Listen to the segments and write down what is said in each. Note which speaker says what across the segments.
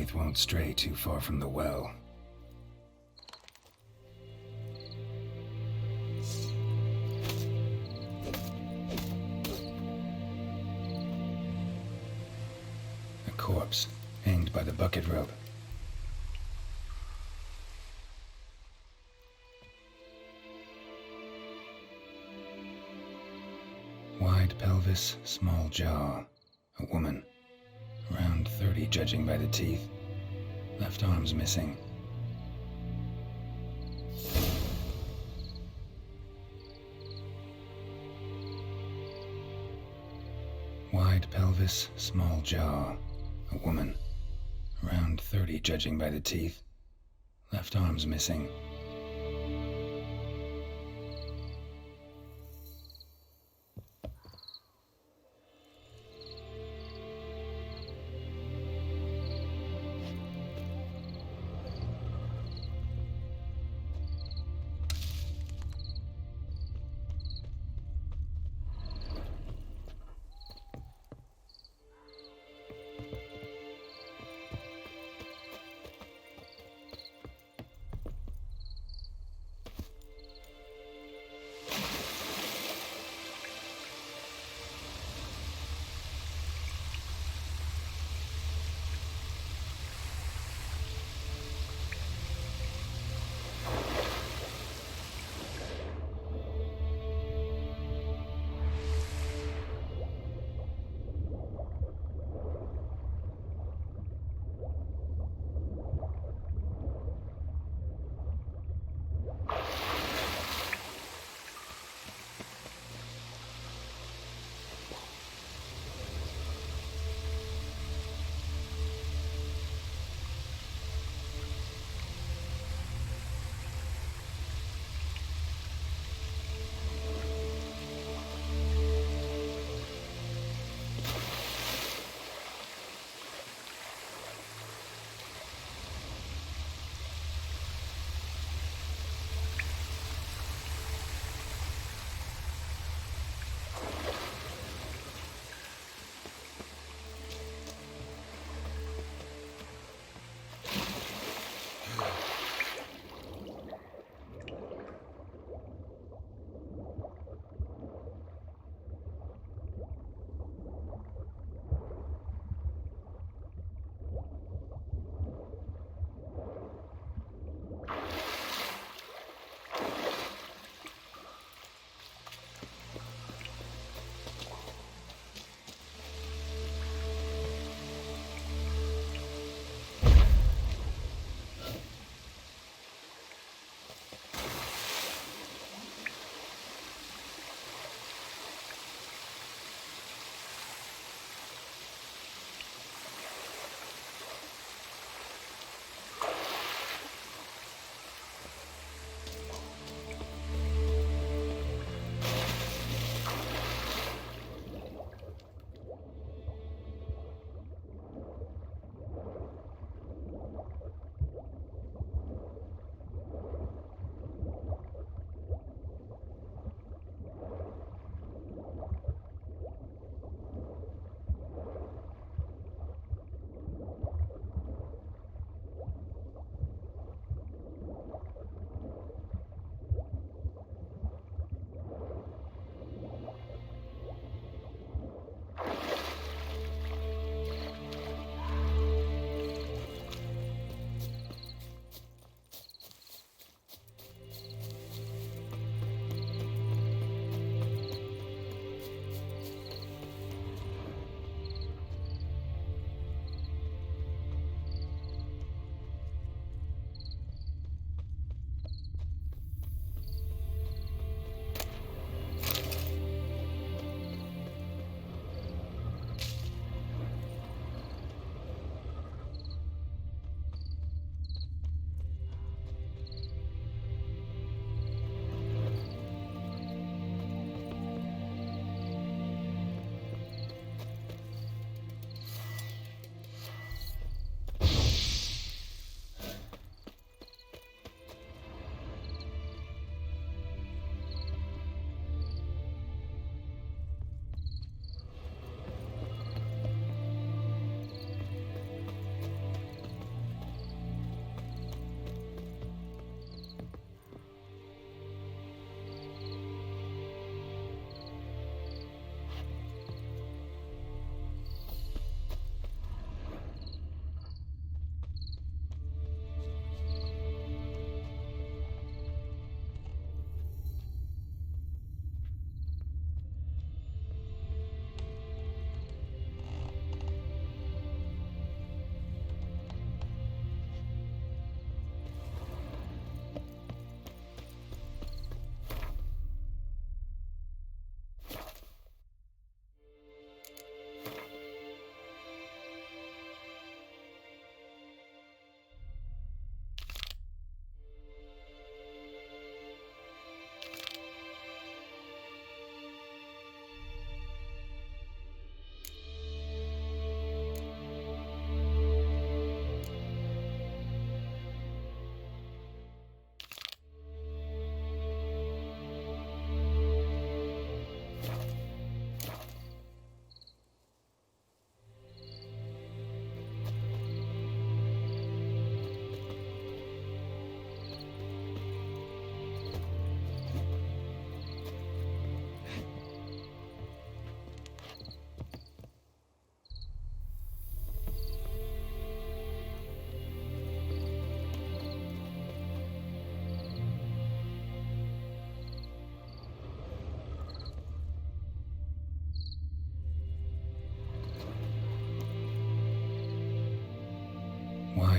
Speaker 1: faith won't stray too far from the well. A corpse, hanged by the bucket rope. Wide pelvis, small jaw. A woman. Around 30 judging by the teeth. Left arm's missing. Wide pelvis, small jaw. A woman. Around 30 judging by the teeth. Left arm's missing.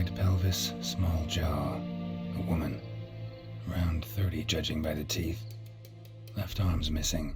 Speaker 1: Wide pelvis, small jaw. A woman. Around 30 judging by the teeth. Left arm's missing.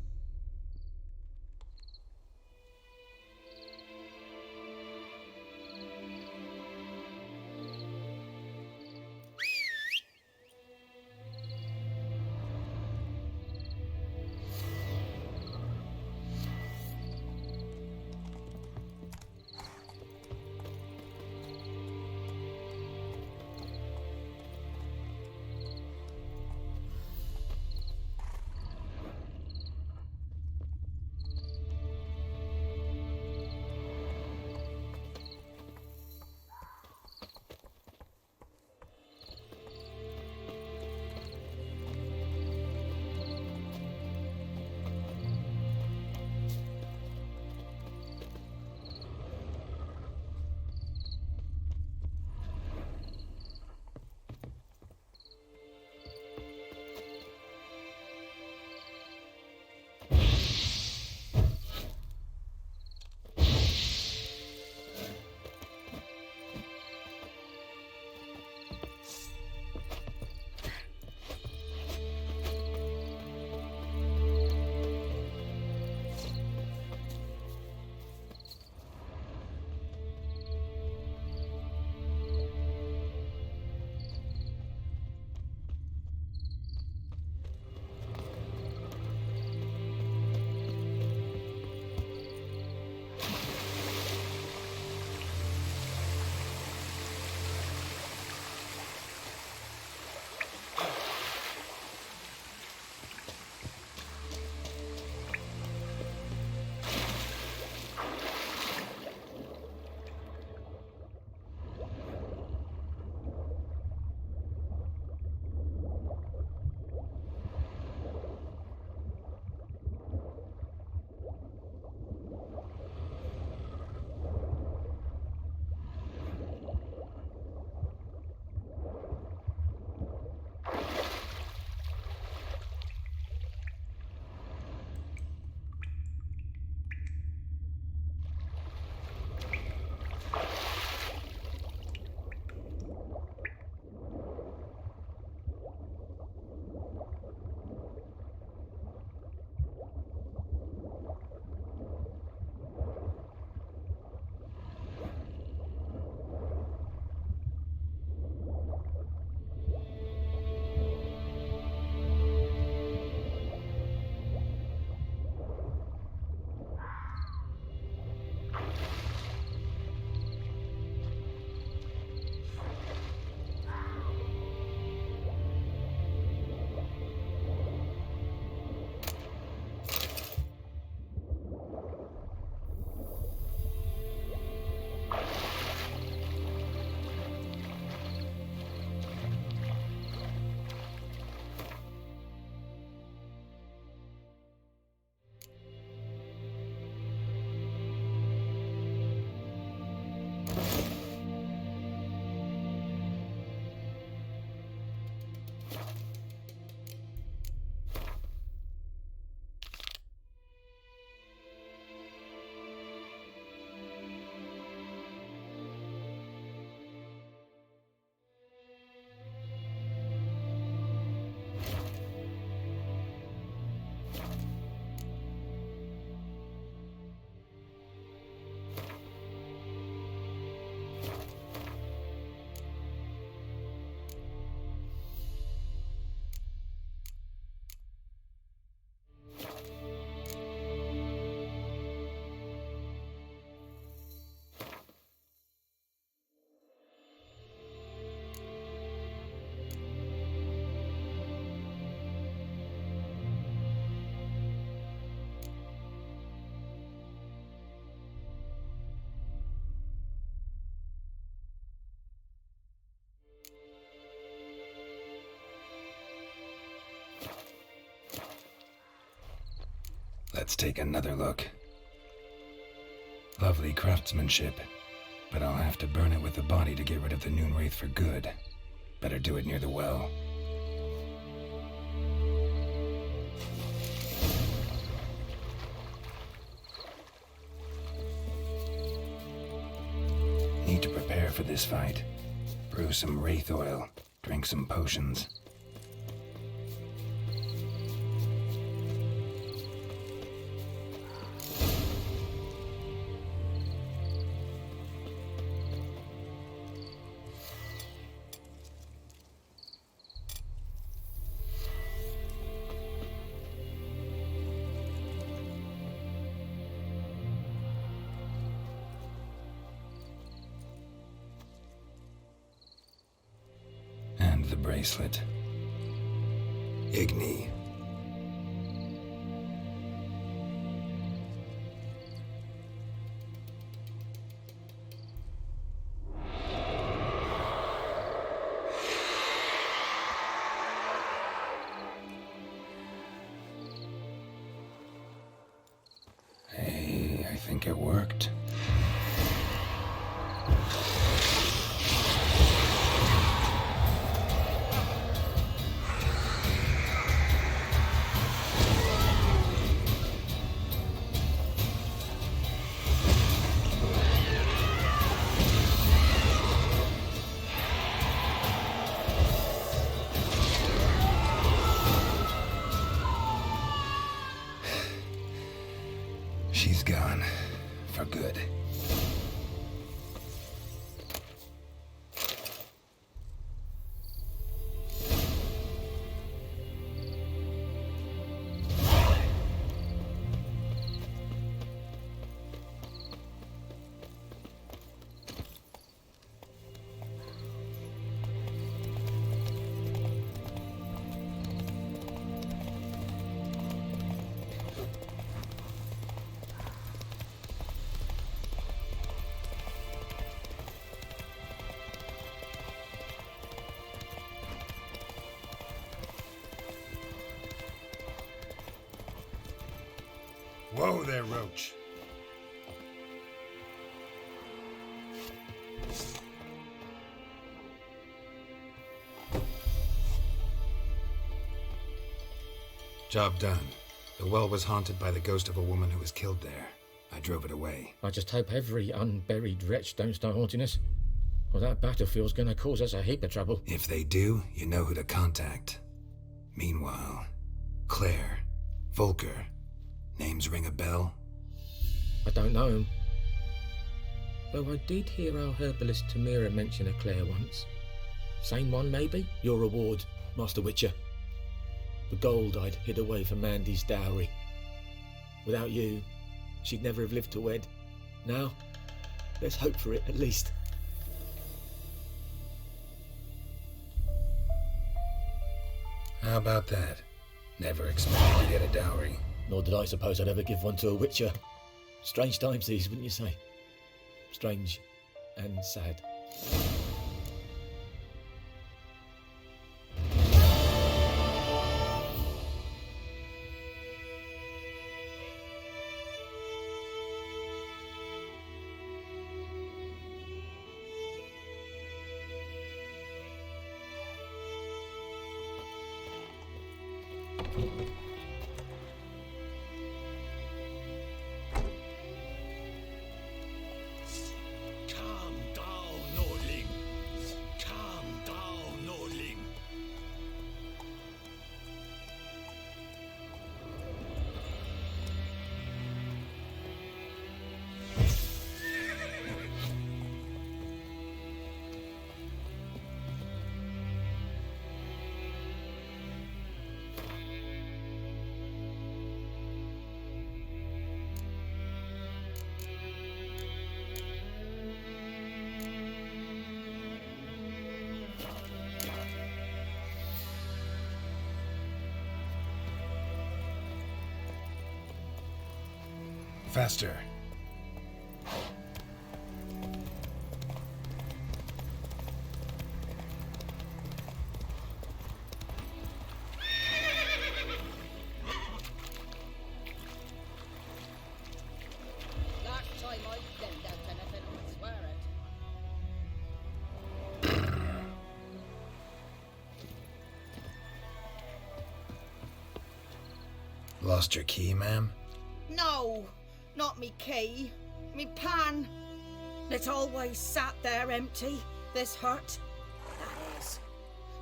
Speaker 1: Let's take another look. Lovely craftsmanship, but I'll have to burn it with the body to get rid of the noon wraith for good. Better do it near the well. Need to prepare for this fight. Brew some wraith oil. Drink some potions. The bracelet. Igni. Hey, I think it worked. She's gone. For good. Whoa there, Roach. Job done. The well was haunted by the ghost of a woman who was killed there. I drove it away.
Speaker 2: I just hope every unburied wretch don't start haunting us. Well, that battlefield's gonna cause us a heap of trouble.
Speaker 1: If they do, you know who to contact. Meanwhile, Claire, Volker. Names ring a bell?
Speaker 2: I don't know him. Though I did hear our herbalist Tamira mention a Claire once. Same one, maybe? Your reward, Master Witcher. The gold I'd hid away for Mandy's dowry. Without you, she'd never have lived to wed. Now, let's hope for it, at least.
Speaker 1: How about that? Never expected to get a dowry.
Speaker 2: Nor did I suppose I'd ever give one to a Witcher. Strange times these, wouldn't you say? Strange and sad.
Speaker 1: Faster.
Speaker 3: Last time I sent out anything, I swear it.
Speaker 1: Lost your key, ma'am?
Speaker 3: No, not me key, me pan. It always sat there empty, this hut.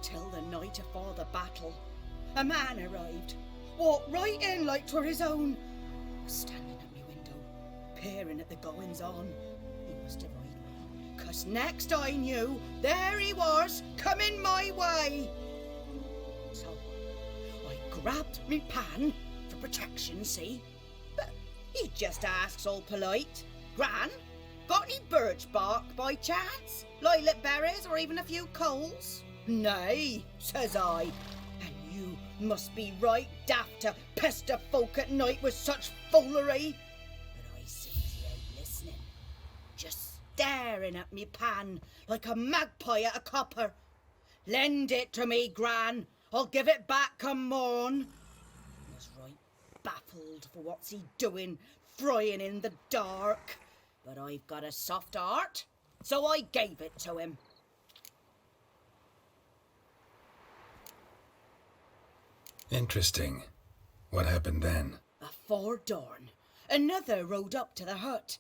Speaker 3: till the night afore the battle. A man arrived, walked right in like 'twere his own. Was standing at me window, peering at the goings on. He must have eyed me, 'cause next I knew, there he was, coming my way. So I grabbed me pan for protection, see? But he just asks all polite, Gran, got any birch bark by chance? Lilac berries or even a few coals? Nay, says I, and you must be right daft to pester folk at night with such foolery. But I sees he ain't listening, just staring at me pan like a magpie at a copper. Lend it to me, Gran, I'll give it back come morn. I was right baffled for what's he doing, frying in the dark. But I've got a soft heart, so I gave it to him.
Speaker 1: Interesting. What happened then?
Speaker 3: Afore dawn, another rode up to the hut.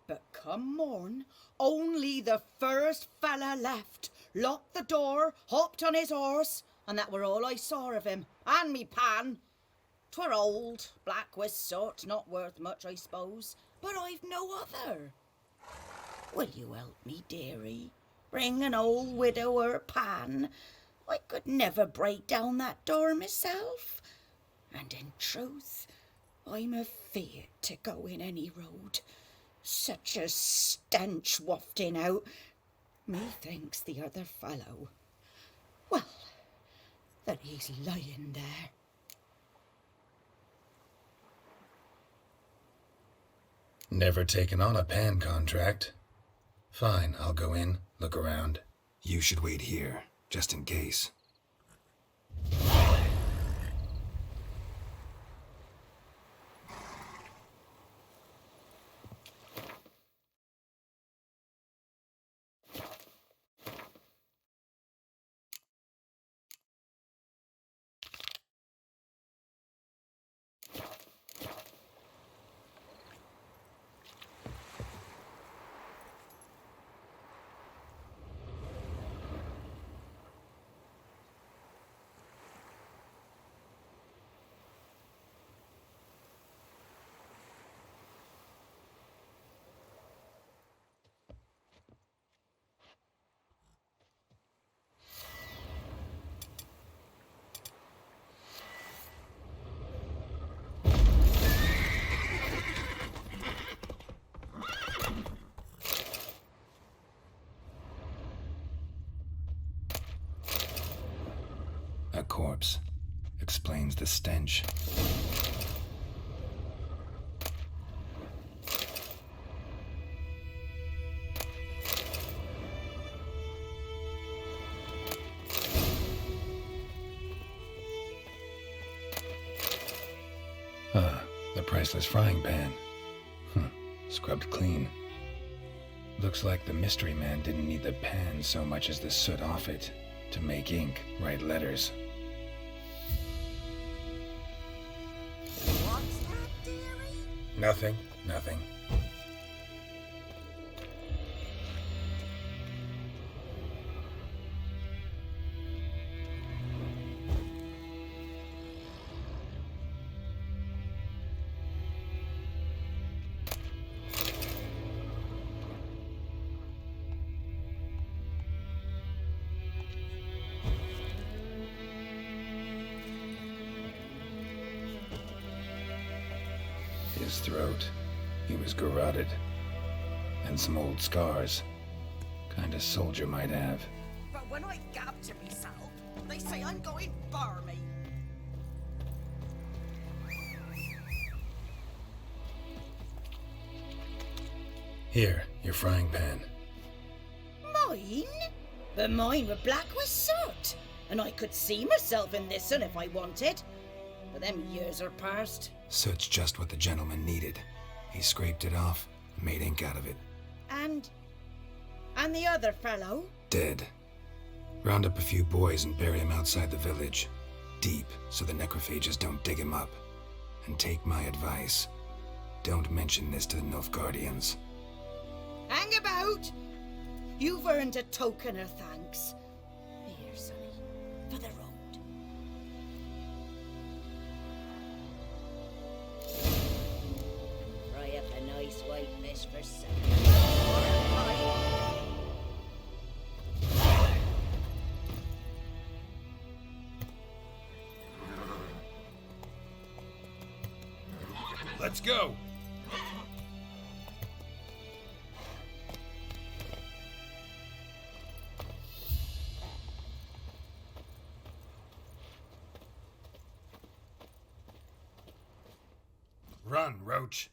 Speaker 3: But come morn, only the first fella left, locked the door, hopped on his horse, and that were all I saw of him, and me pan. 'Twere old, black with soot, not worth much, I suppose, but I've no other. Will you help me, dearie? Bring an old widower pan. I could never break down that door myself. And in truth, I'm afeard to go in any road. Such a stench wafting out. Methinks the other fellow, well, that he's lying there.
Speaker 1: Never taken on a pan contract. Fine, I'll go in, look around. You should wait here, just in case. A corpse. Explains the stench. The priceless frying pan. Scrubbed clean. Looks like the mystery man didn't need the pan so much as the soot off it to make ink, write letters.
Speaker 3: What's that, dearie?
Speaker 1: Nothing. His throat. He was garroted. And some old scars. Kind of soldier might have.
Speaker 3: But when I gab to myself, they say I'm going barmy.
Speaker 1: Here, your frying pan.
Speaker 3: Mine? But mine were black with soot, and I could see myself in this one if I wanted. But them years are past.
Speaker 1: Soot's just what the gentleman needed. He scraped it off and made ink out of it.
Speaker 3: And the other fellow?
Speaker 1: Dead. Round up a few boys and bury him outside the village. Deep, so the necrophages don't dig him up. And take my advice. Don't mention this to the Nilfgaardians.
Speaker 3: Hang about! You've earned a token of thanks. Here, sonny,
Speaker 4: This won't miss for seconds.
Speaker 1: Let's go! Run, Roach.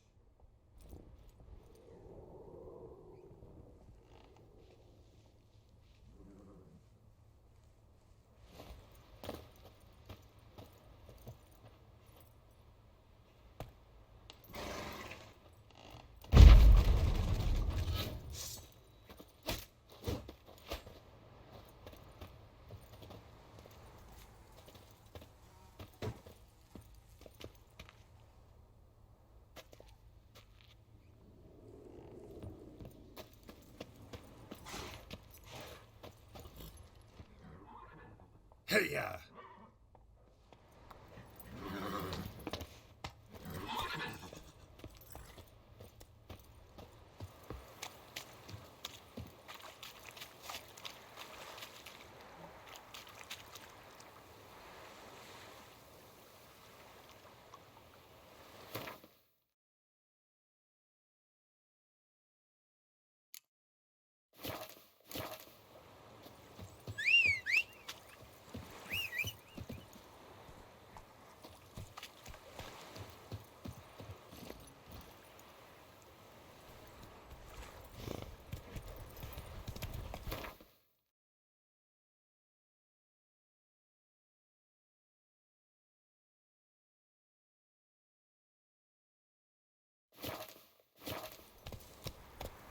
Speaker 1: Hey-ya!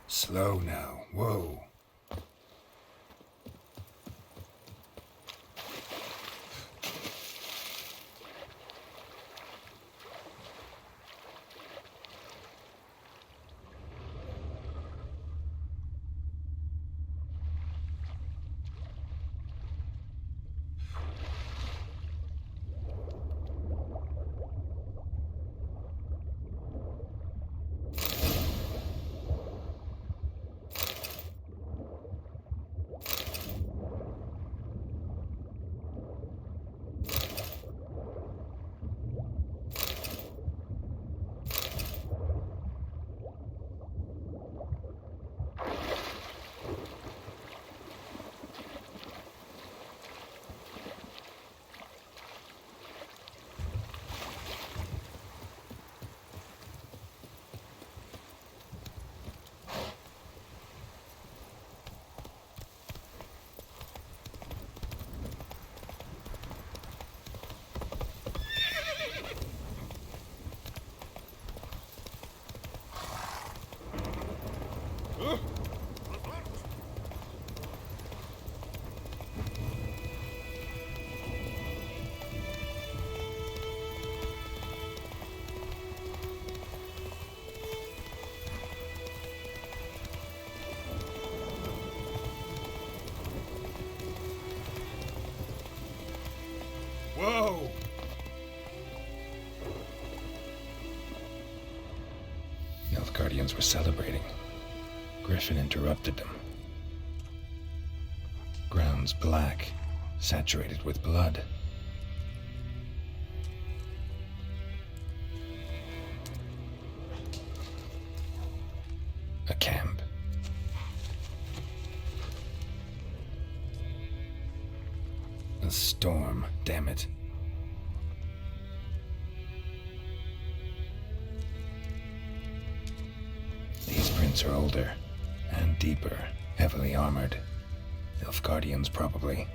Speaker 1: Slow now. Whoa. Whoa! Nilfgaardians were celebrating. Griffin interrupted them. Grounds black, saturated with blood. A camp. A storm, damn it. These prints are older and deeper, heavily armored. Nilfgaardians, probably.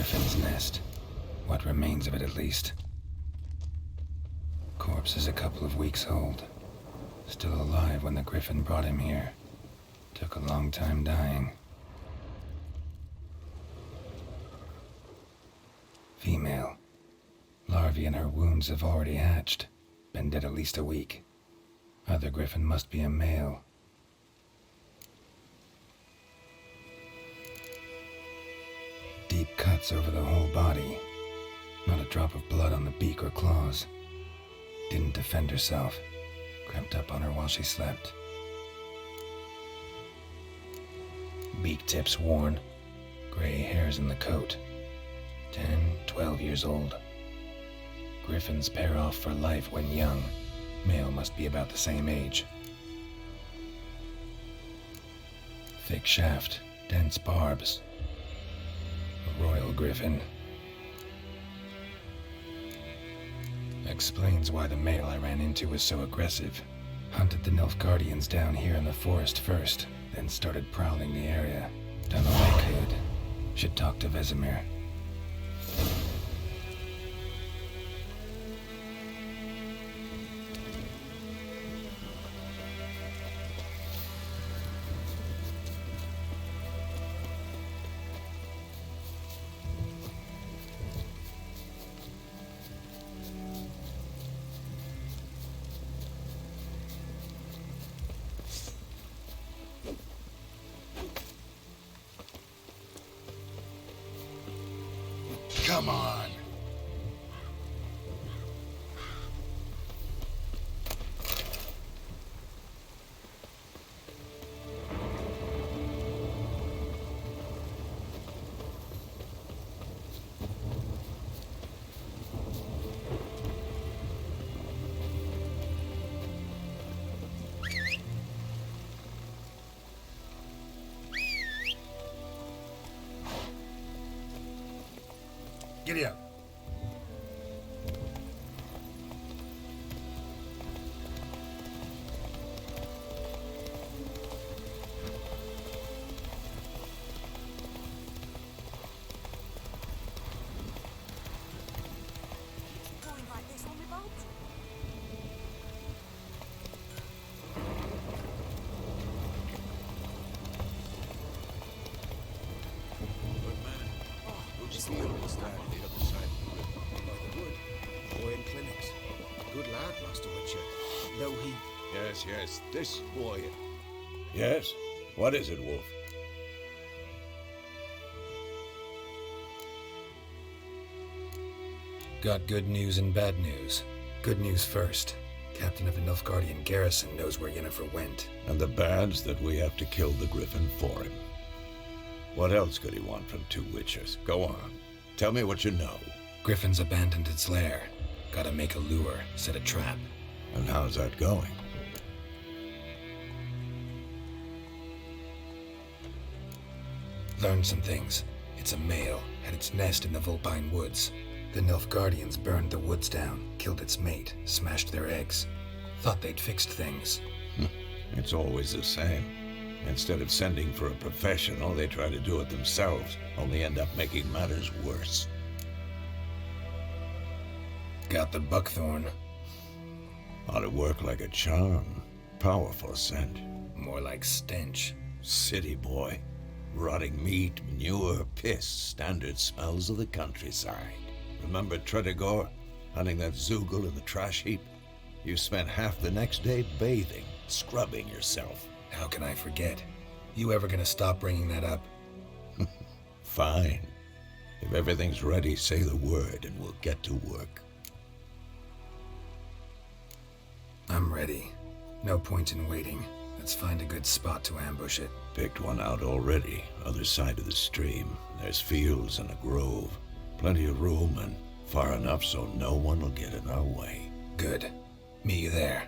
Speaker 1: Griffin's nest. What remains of it, at least. Corpse is a couple of weeks old. Still alive when the Griffin brought him here. Took a long time dying. Female. Larvae in her wounds have already hatched. Been dead at least a week. Other Griffin must be a male. Deep cuts over the whole body. Not a drop of blood on the beak or claws. Didn't defend herself. Crept up on her while she slept. Beak tips worn. Gray hairs in the coat. 10, 12 years old. Griffins pair off for life when young. Male must be about the same age. Thick shaft, dense barbs. A royal griffin. Explains why the male I ran into was so aggressive. Hunted the Nilfgaardians down here in the forest first, then started prowling the area. Done all I could. Should talk to Vizimer. Come on! Giddy up.
Speaker 4: Going like this on the boat?
Speaker 5: Good lad, Master Witcher. Though he...
Speaker 6: Yes, this boy. Yes? What is it, Wolf?
Speaker 1: Got good news and bad news. Good news first. Captain of the Nilfgaardian garrison knows where Yennefer went.
Speaker 6: And the bad's that we have to kill the Griffin for him. What else could he want from two witches? Go on. Tell me what you know.
Speaker 1: Griffin's abandoned its lair. Gotta make a lure, set a trap.
Speaker 6: And how's that going?
Speaker 1: Learned some things. It's a male, had its nest in the Vulpine Woods. The Nilfgaardians burned the woods down, killed its mate, smashed their eggs. Thought they'd fixed things.
Speaker 6: It's always the same. Instead of sending for a professional, they try to do it themselves, only end up making matters worse.
Speaker 1: Got the buckthorn.
Speaker 6: Ought to work like a charm. Powerful scent.
Speaker 1: More like stench.
Speaker 6: City boy. Rotting meat, manure, piss, standard smells of the countryside. Remember Tredigor, hunting that Zoogle in the trash heap? You spent half the next day bathing, scrubbing yourself.
Speaker 1: How can I forget? You ever gonna stop bringing that up?
Speaker 6: Fine. If everything's ready, say the word and we'll get to work.
Speaker 1: I'm ready. No point in waiting. Let's find a good spot to ambush it.
Speaker 6: Picked one out already, other side of the stream. There's fields and a grove. Plenty of room and far enough so no one will get in our way.
Speaker 1: Good. Meet you there.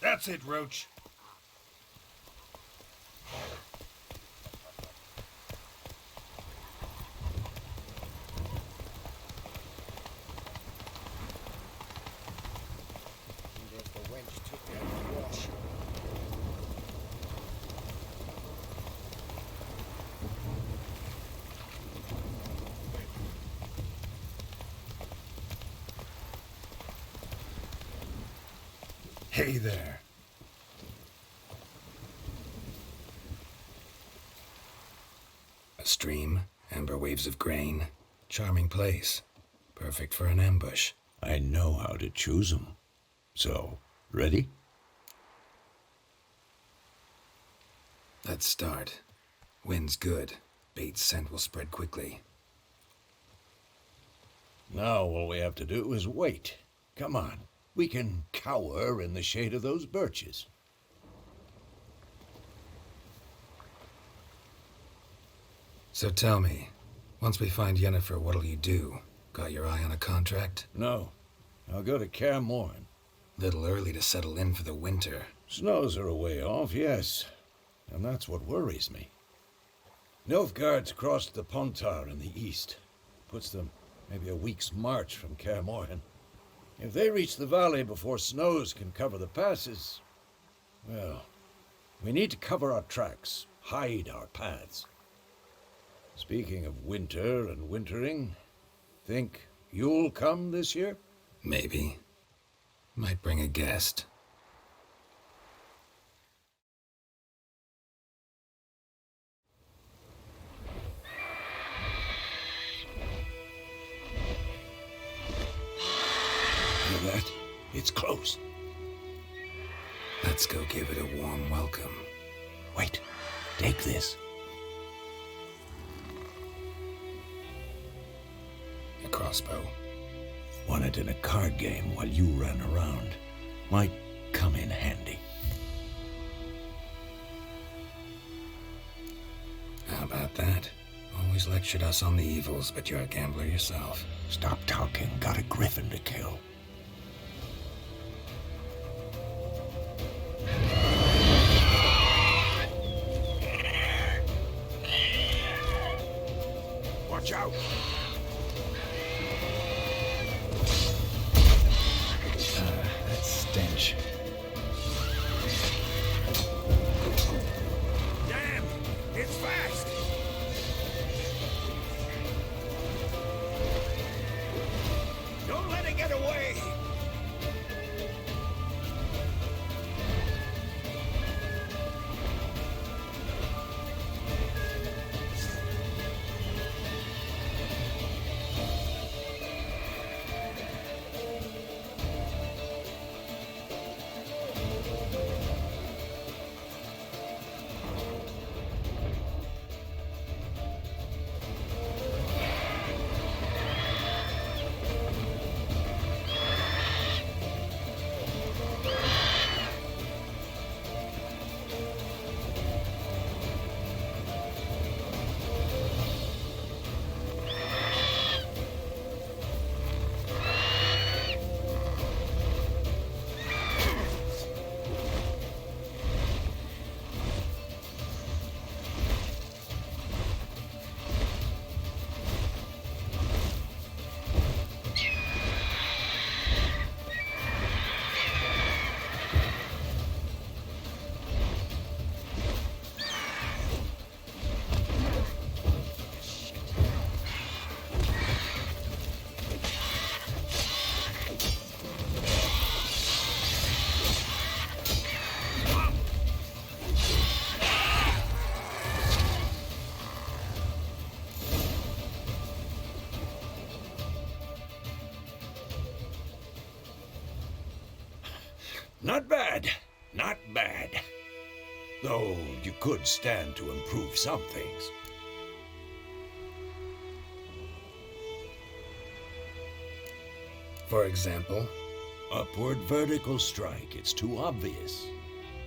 Speaker 1: That's it, Roach.
Speaker 5: Wonder if the wench took me out to wash.
Speaker 1: Hey there. A stream, amber waves of grain. Charming place. Perfect for an ambush.
Speaker 6: I know how to choose 'em. So, ready?
Speaker 1: Let's start. Wind's good. Bait's scent will spread quickly.
Speaker 6: Now all we have to do is wait. Come on. We can cower in the shade of those birches.
Speaker 1: So tell me, once we find Yennefer, what'll you do? Got your eye on a contract?
Speaker 6: No. I'll go to Kaer Morhen.
Speaker 1: Little early to settle in for the winter.
Speaker 6: Snows are a way off, yes. And that's what worries me. Nilfgaard's crossed the Pontar in the east. Puts them maybe a week's march from Kaer Morhen. If they reach the valley before snows can cover the passes, well, we need to cover our tracks, hide our paths. Speaking of winter and wintering, think you'll come this year?
Speaker 1: Maybe. Might bring a guest.
Speaker 6: Hear that? It's close.
Speaker 1: Let's go give it a warm welcome.
Speaker 6: Wait, take this.
Speaker 1: A crossbow.
Speaker 6: Won it in a card game while you ran around. Might come in handy.
Speaker 1: about that. Always lectured us on the evils, but you're a gambler yourself.
Speaker 6: Stop talking. Got a griffin to kill. Watch out!
Speaker 1: That stench.
Speaker 6: Damn! It's fast! Don't let it get away! Not bad. Not bad. Though you could stand to improve some things.
Speaker 1: For example?
Speaker 6: Upward vertical strike. It's too obvious.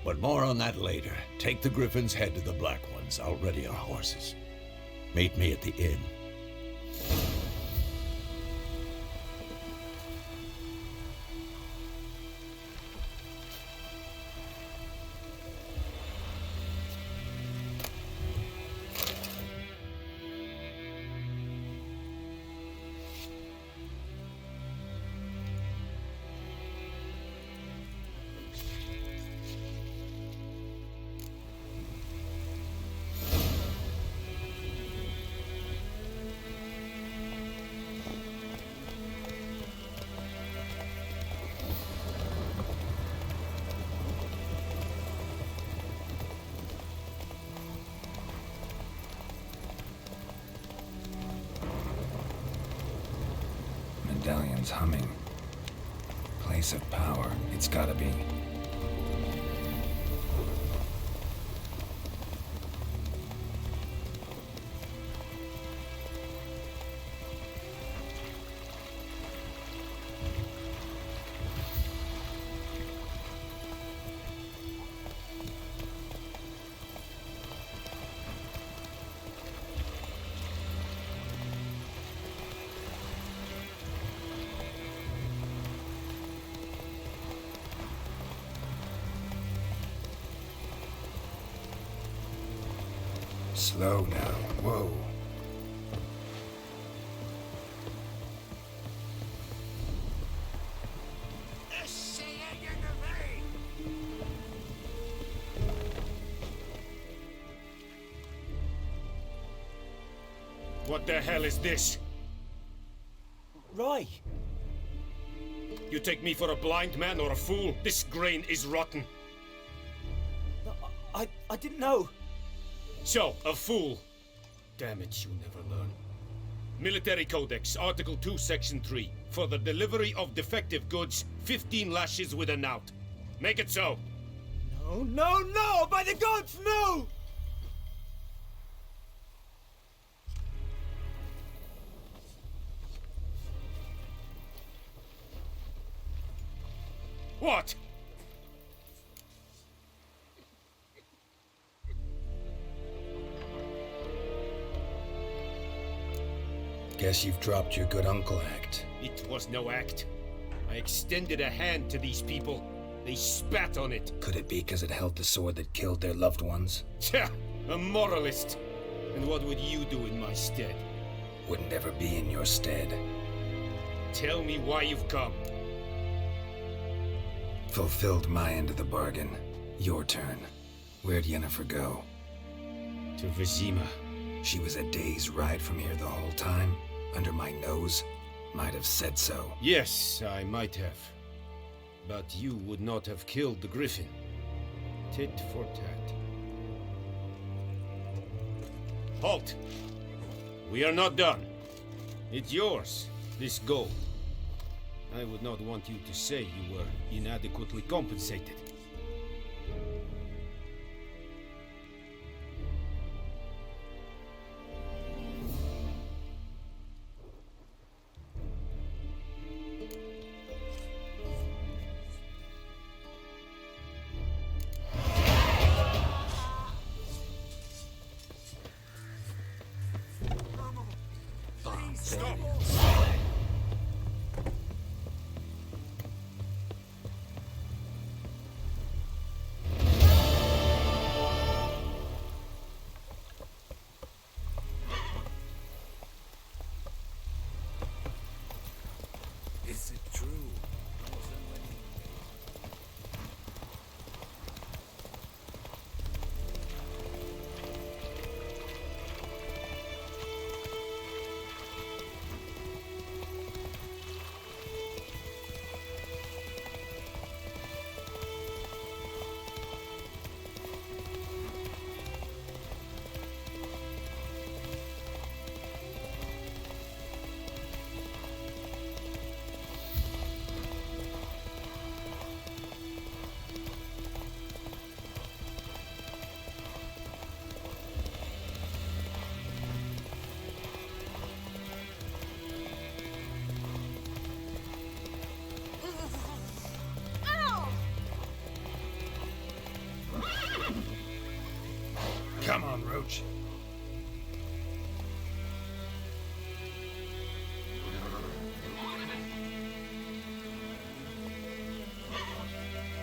Speaker 6: But more on that later. Take the griffin's head to the black ones. I'll ready our horses. Meet me at the inn.
Speaker 1: Medallion's humming. Place of power. It's gotta be. Slow now. Whoa.
Speaker 7: What the hell is this?
Speaker 8: Right.
Speaker 7: You take me for a blind man or a fool? This grain is rotten.
Speaker 8: I didn't know.
Speaker 7: So, a fool. Damn it, you never learn. Military Codex, Article 2, Section 3. For the delivery of defective goods, 15 lashes with a knout. Make it so.
Speaker 8: No, no, no! By the gods, no!
Speaker 7: What?
Speaker 1: Guess you've dropped your good uncle act.
Speaker 7: It was no act. I extended a hand to these people. They spat on it.
Speaker 1: Could it be because it held the sword that killed their loved ones?
Speaker 7: Tja, a moralist. And what would you do in my stead?
Speaker 1: Wouldn't ever be in your stead.
Speaker 7: Tell me why you've come.
Speaker 1: Fulfilled my end of the bargain. Your turn. Where'd Yennefer go?
Speaker 7: To Vizimer.
Speaker 1: She was a day's ride from here the whole time? Under my nose? Might have said so.
Speaker 7: Yes, I might have. But you would not have killed the griffin. Tit for tat. Halt! We are not done. It's yours, this gold. I would not want you to say you were inadequately compensated. Stop!
Speaker 6: Is it true?
Speaker 1: Come on, Roach.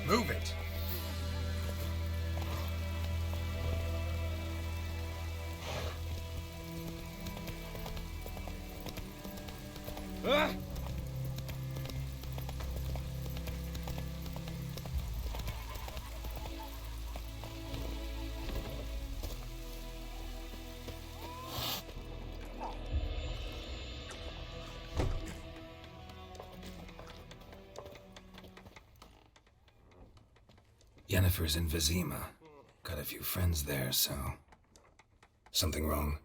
Speaker 1: Move it.
Speaker 7: Ah!
Speaker 1: Yennefer's in Vizimer. Got a few friends there, so... Something wrong?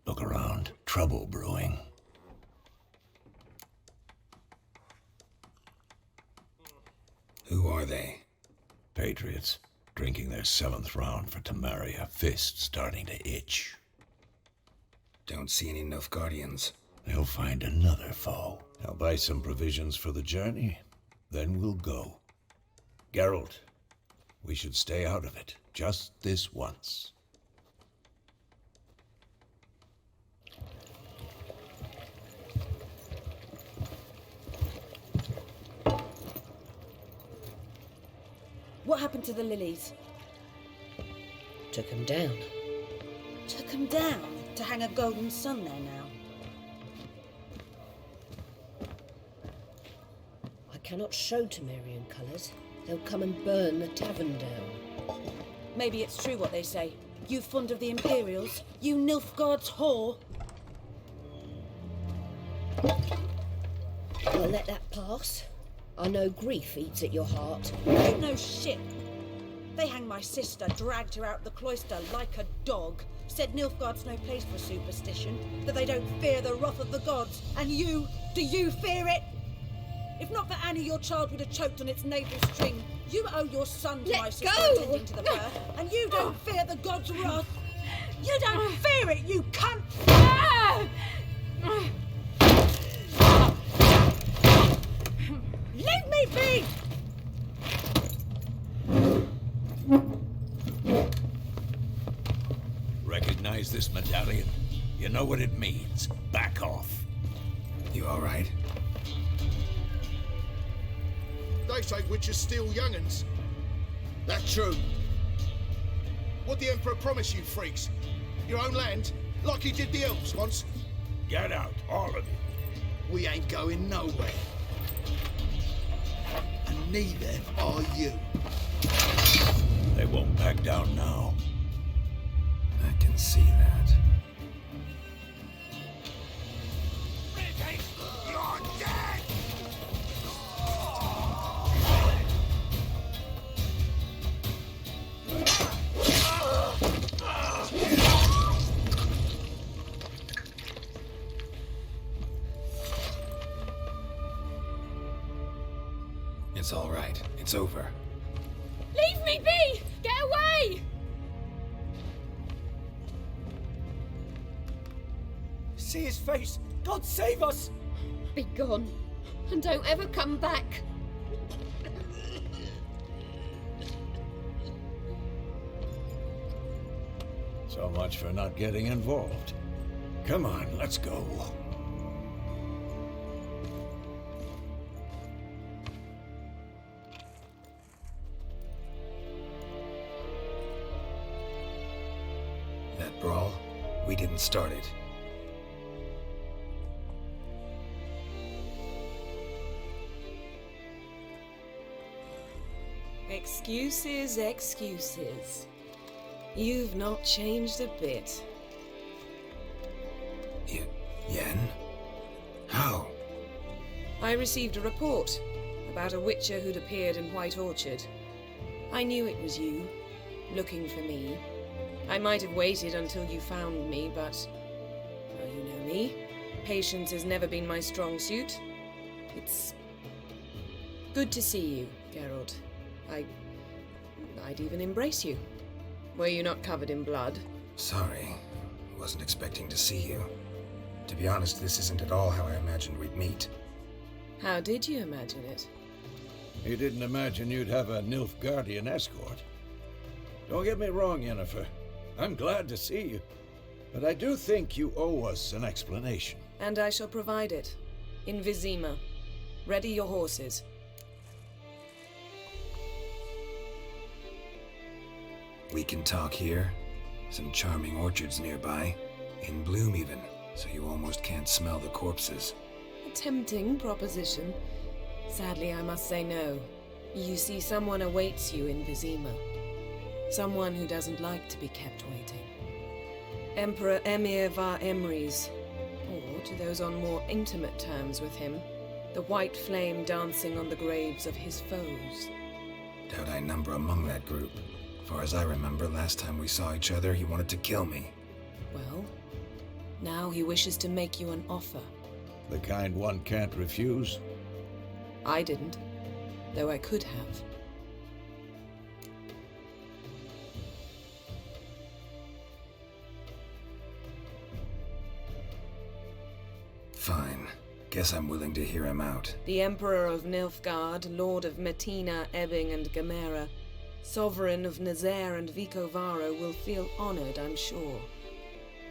Speaker 6: Look around. Trouble brewing.
Speaker 1: Who are they?
Speaker 6: Patriots. Drinking their 7th round for Temeria. Fist starting to itch.
Speaker 1: Don't see any Nilfgaardians.
Speaker 6: They'll find another foe. I'll buy some provisions for the journey. Then we'll go. Geralt, we should stay out of it. Just this once.
Speaker 3: What happened to the lilies?
Speaker 9: Took him down.
Speaker 3: Took them down to hang a golden sun there now.
Speaker 9: I cannot show Temerian colours. They'll come and burn the tavern down.
Speaker 3: Maybe it's true what they say. You fond of the Imperials? You Nilfgaard's whore?
Speaker 9: I'll let that pass. I know grief eats at your heart.
Speaker 3: You know shit. They hanged my sister, dragged her out the cloister like a dog, said Nilfgaard's no place for superstition, that they don't fear the wrath of the gods. And you, do you fear it? If not for Annie, your child would have choked on its navel string. You owe your son to my sister attending to the birth, and you don't fear the gods' wrath. You don't fear it, you cunt! Leave me be!
Speaker 6: Recognize this medallion? You know what it means. Back off.
Speaker 1: You all right?
Speaker 5: They say witches steal young'uns. That's true. What the Emperor promise you, freaks? Your own land? Like he did the elves once?
Speaker 6: Get out, all of you.
Speaker 5: We ain't going nowhere. And neither are you.
Speaker 6: They won't back down now.
Speaker 1: I can see that.
Speaker 5: You're dead!
Speaker 1: It's all right. It's over.
Speaker 10: Leave me be! Get away!
Speaker 8: See his face! God save us!
Speaker 10: Be gone, and don't ever come back.
Speaker 6: So much for not getting involved. Come on, let's go.
Speaker 1: That brawl, we didn't start it.
Speaker 11: Excuses, excuses. You've not changed a bit.
Speaker 1: Yen? How?
Speaker 11: I received a report about a witcher who'd appeared in White Orchard. I knew it was you, looking for me. I might have waited until you found me, but... well, you know me. Patience has never been my strong suit. It's... good to see you, Geralt. I'd even embrace you. Were you not covered in blood?
Speaker 1: Sorry. Wasn't expecting to see you. To be honest, this isn't at all how I imagined we'd meet.
Speaker 11: How did you imagine it?
Speaker 6: You didn't imagine you'd have a Nilfgaardian escort. Don't get me wrong, Yennefer. I'm glad to see you. But I do think you owe us an explanation.
Speaker 11: And I shall provide it. In Vizimer. Ready your horses.
Speaker 1: We can talk here. Some charming orchards nearby. In bloom even, so you almost can't smell the corpses.
Speaker 11: A tempting proposition. Sadly, I must say no. You see, someone awaits you in Vizimer. Someone who doesn't like to be kept waiting. Emperor Emir var Emrys. Or, to those on more intimate terms with him, the white flame dancing on the graves of his foes.
Speaker 1: Doubt I number among that group. Far as I remember, last time we saw each other, he wanted to kill me.
Speaker 11: Well, now he wishes to make you an offer.
Speaker 6: The kind one can't refuse.
Speaker 11: I didn't, though I could have.
Speaker 1: Fine. Guess I'm willing to hear him out.
Speaker 11: The Emperor of Nilfgaard, Lord of Metina, Ebbing, and Gamera, Sovereign of Nazaire and Vicovaro, will feel honored, I'm sure.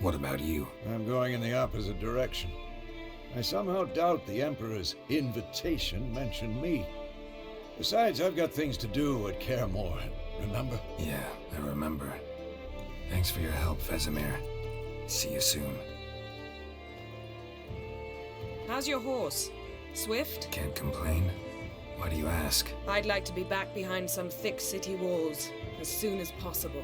Speaker 1: What about you?
Speaker 6: I'm going in the opposite direction. I somehow doubt the Emperor's invitation mentioned me. Besides, I've got things to do at Kaer Morhen, remember?
Speaker 1: Yeah, I remember. Thanks for your help, Vizimer. See you soon.
Speaker 11: How's your horse? Swift?
Speaker 1: Can't complain. Why do you ask?
Speaker 11: I'd like to be back behind some thick city walls as soon as possible.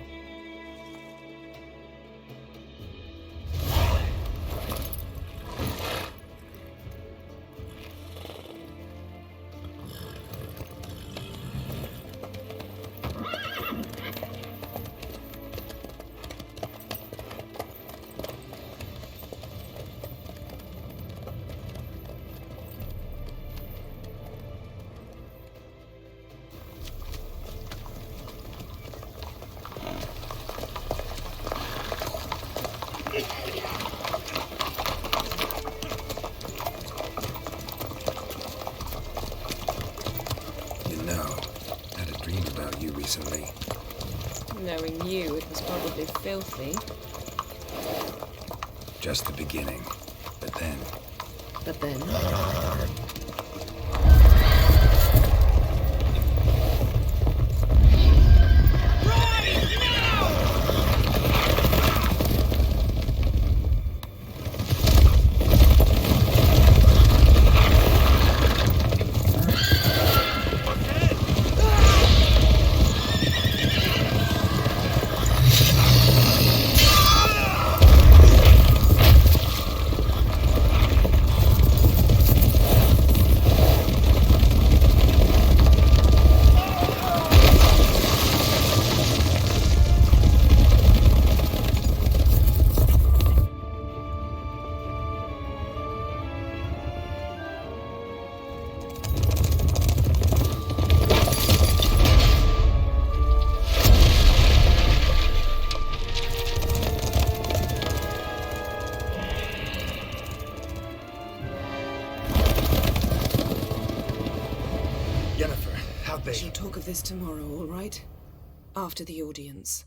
Speaker 1: Recently.
Speaker 11: Knowing you, it was probably filthy.
Speaker 1: Just the beginning. But then...
Speaker 9: But then...
Speaker 1: Yennefer, how'd they...
Speaker 11: We'll talk of this tomorrow, all right? After the audience.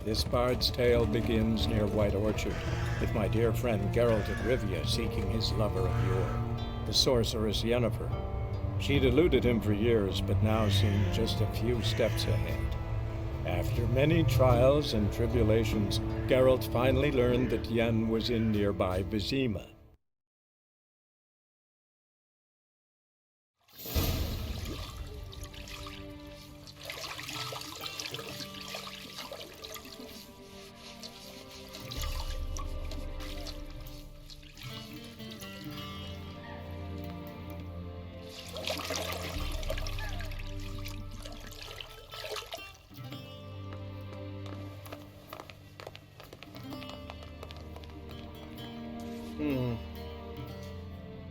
Speaker 12: This bard's tale begins near White Orchard, with my dear friend Geralt of Rivia seeking his lover of yore, the sorceress Yennefer. She'd eluded him for years, but now seemed just a few steps ahead. After many trials and tribulations, Geralt finally learned that Yen was in nearby Vizimer.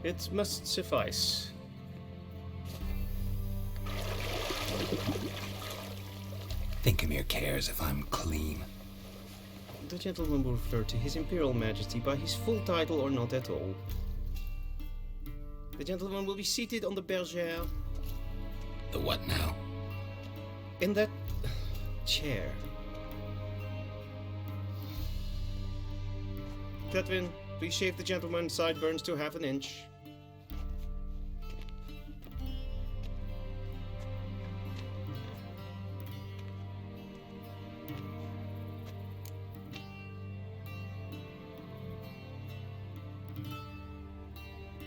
Speaker 7: It must suffice.
Speaker 1: Vizimer cares if I'm clean.
Speaker 7: The gentleman will refer to His Imperial Majesty by his full title or not at all. The gentleman will be seated on the bergère.
Speaker 1: The what now?
Speaker 7: In that chair. Catherine, please shave the gentleman's sideburns to half an inch.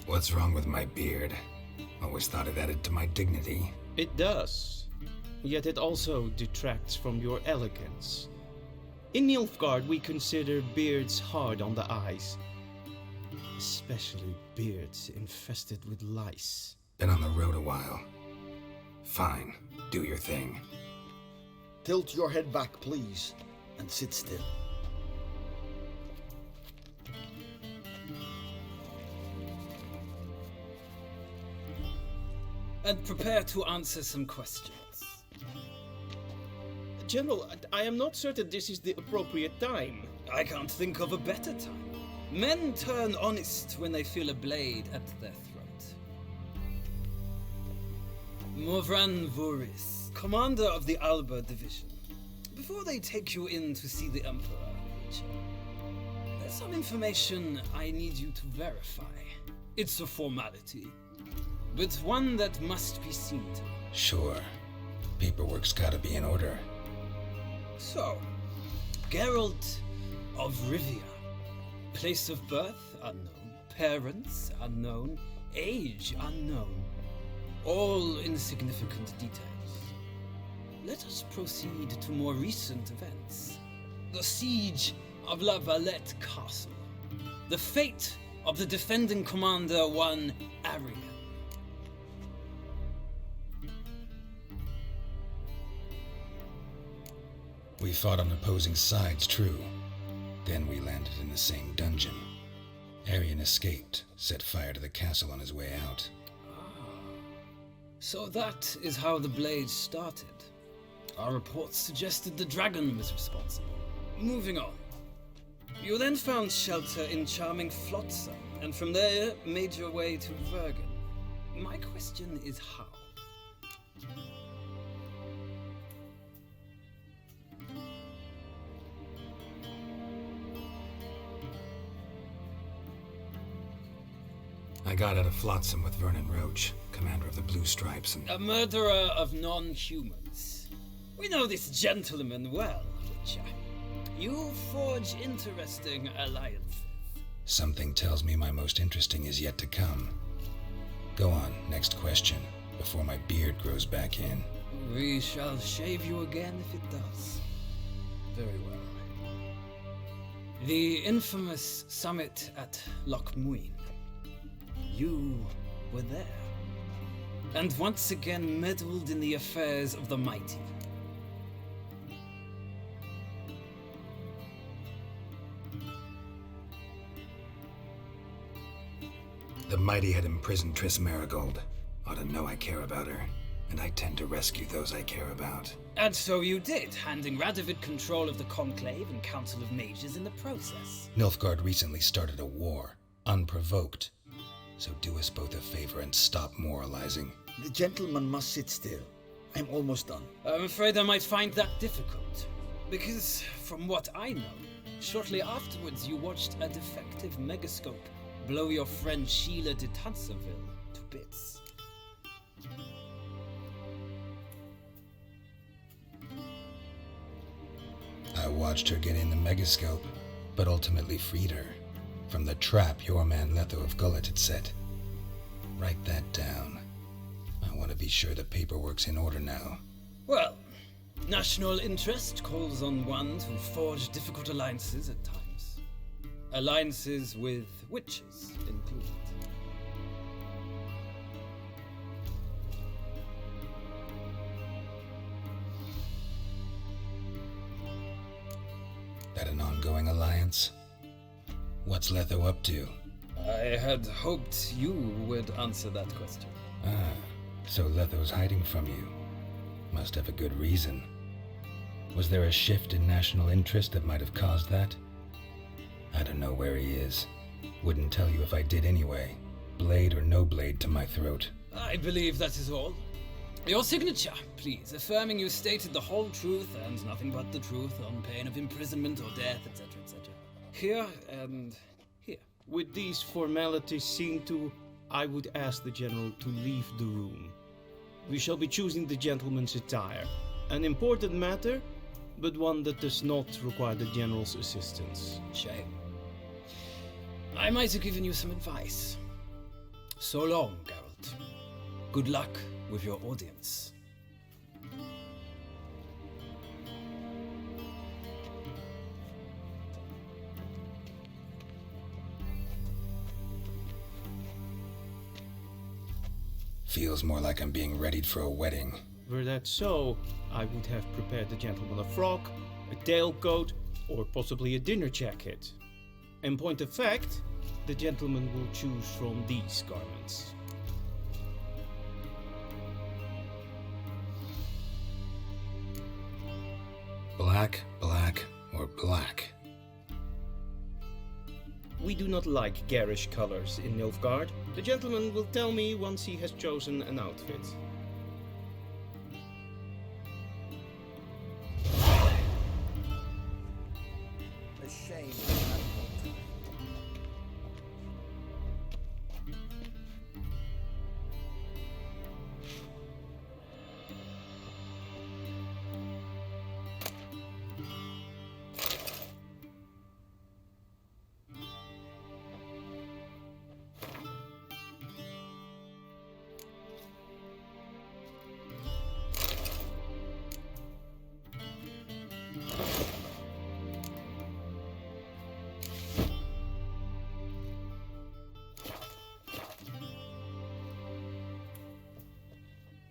Speaker 1: What's wrong with my beard? Always thought it added to my dignity.
Speaker 7: It does. Yet it also detracts from your elegance. In Nilfgaard, we consider beards hard on the eyes. Especially beards infested with lice.
Speaker 1: Been on the road a while. Fine, do your thing.
Speaker 5: Tilt your head back, please, and sit still.
Speaker 13: And prepare to answer some questions.
Speaker 7: General, I am not certain this is the appropriate time.
Speaker 13: I can't think of a better time. Men turn honest when they feel a blade at their throat. Morvran Vuris, commander of the Alba Division. Before they take you in to see the Emperor, there's some information I need you to verify. It's a formality, but one that must be seen to.
Speaker 1: Sure. Paperwork's gotta be in order.
Speaker 13: So, Geralt of Rivia. Place of birth unknown. Parents unknown. Age unknown. All insignificant details. Let us proceed to more recent events. The siege of La Valette Castle. The fate of the defending commander, one Arian.
Speaker 1: We fought on opposing sides, true. Then we landed in the same dungeon. Arian escaped, set fire to the castle on his way out.
Speaker 13: So that is how the blade started. Our reports suggested the dragon was responsible. Moving on. You then found shelter in charming Flotsam, and from there made your way to Vergen. My question is how?
Speaker 1: I got out of Flotsam with Vernon Roach, commander of the Blue Stripes, and...
Speaker 13: A murderer of non-humans. We know this gentleman well, Witcher. You forge interesting alliances.
Speaker 1: Something tells me my most interesting is yet to come. Go on, next question, before my beard grows back in.
Speaker 13: We shall shave you again if it does. Very well. The infamous summit at Loch Muin. You were there. And once again meddled in the affairs of the mighty.
Speaker 1: The mighty had imprisoned Triss Marigold. Ought to know I care about her, and I tend to rescue those I care about.
Speaker 13: And so you did, handing Radovid control of the Conclave and Council of Mages in the process.
Speaker 1: Nilfgaard recently started a war, unprovoked. So do us both a favor and stop moralizing.
Speaker 14: The gentleman must sit still. I'm almost done.
Speaker 13: I'm afraid I might find that difficult. Because, from what I know, shortly afterwards you watched a defective megascope blow your friend Sheila de Tanserville to bits.
Speaker 1: I watched her get in the megascope, but ultimately freed her from the trap your man Letho of Gullet had set. Write that down. I want to be sure the paperwork's in order now.
Speaker 13: Well, national interest calls on one to forge difficult alliances at times. Alliances with witches included.
Speaker 1: That an ongoing alliance? What's Letho up to?
Speaker 13: I had hoped you would answer that question.
Speaker 1: Ah, so Letho's hiding from you. Must have a good reason. Was there a shift in national interest that might have caused that? I don't know where he is. Wouldn't tell you if I did anyway. Blade or no blade to my throat.
Speaker 13: I believe that is all. Your signature, please, affirming you stated the whole truth and nothing but the truth on pain of imprisonment or death, etc., etc. Here and here.
Speaker 2: With these formalities seen to, I would ask the general to leave the room. We shall be choosing the gentleman's attire. An important matter, but one that does not require the general's assistance.
Speaker 13: Shame. I might have given you some advice. So long, Geralt. Good luck with your audience.
Speaker 1: Feels more like I'm being readied for a wedding.
Speaker 2: Were that so, I would have prepared the gentleman a frock, a tailcoat, or possibly a dinner jacket. In point of fact, the gentleman will choose from these garments.
Speaker 1: Black, black, or black?
Speaker 2: We do not like garish colors in Nilfgaard. The gentleman will tell me once he has chosen an outfit.
Speaker 14: A shame.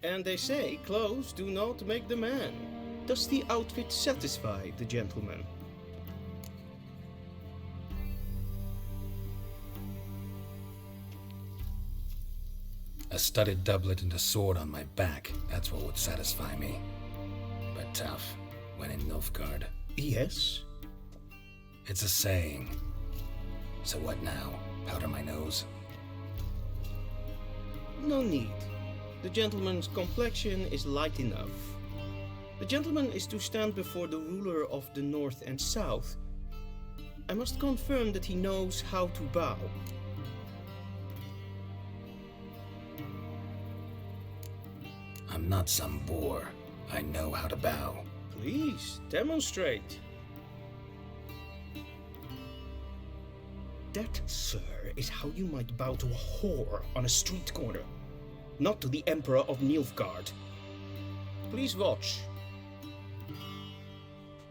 Speaker 2: And they say clothes do not make the man. Does the outfit satisfy the gentleman?
Speaker 1: A studded doublet and a sword on my back, that's what would satisfy me. But tough, when in Nilfgaard.
Speaker 2: Yes?
Speaker 1: It's a saying. So what now? Powder my nose?
Speaker 2: No need. The gentleman's complexion is light enough. The gentleman is to stand before the ruler of the North and South. I must confirm that he knows how to bow.
Speaker 1: I'm not some boor. I know how to bow.
Speaker 2: Please, demonstrate. That, sir, is how you might bow to a whore on a street corner, not to the Emperor of Nilfgaard. Please watch.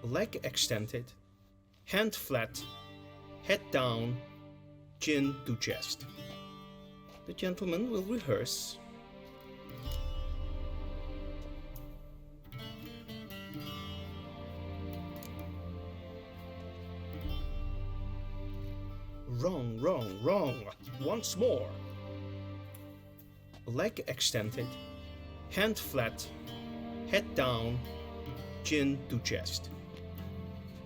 Speaker 2: Leg extended, hand flat, head down, chin to chest. The gentleman will rehearse. Wrong, wrong, wrong. Once more. Leg extended, hand flat, head down, chin to chest.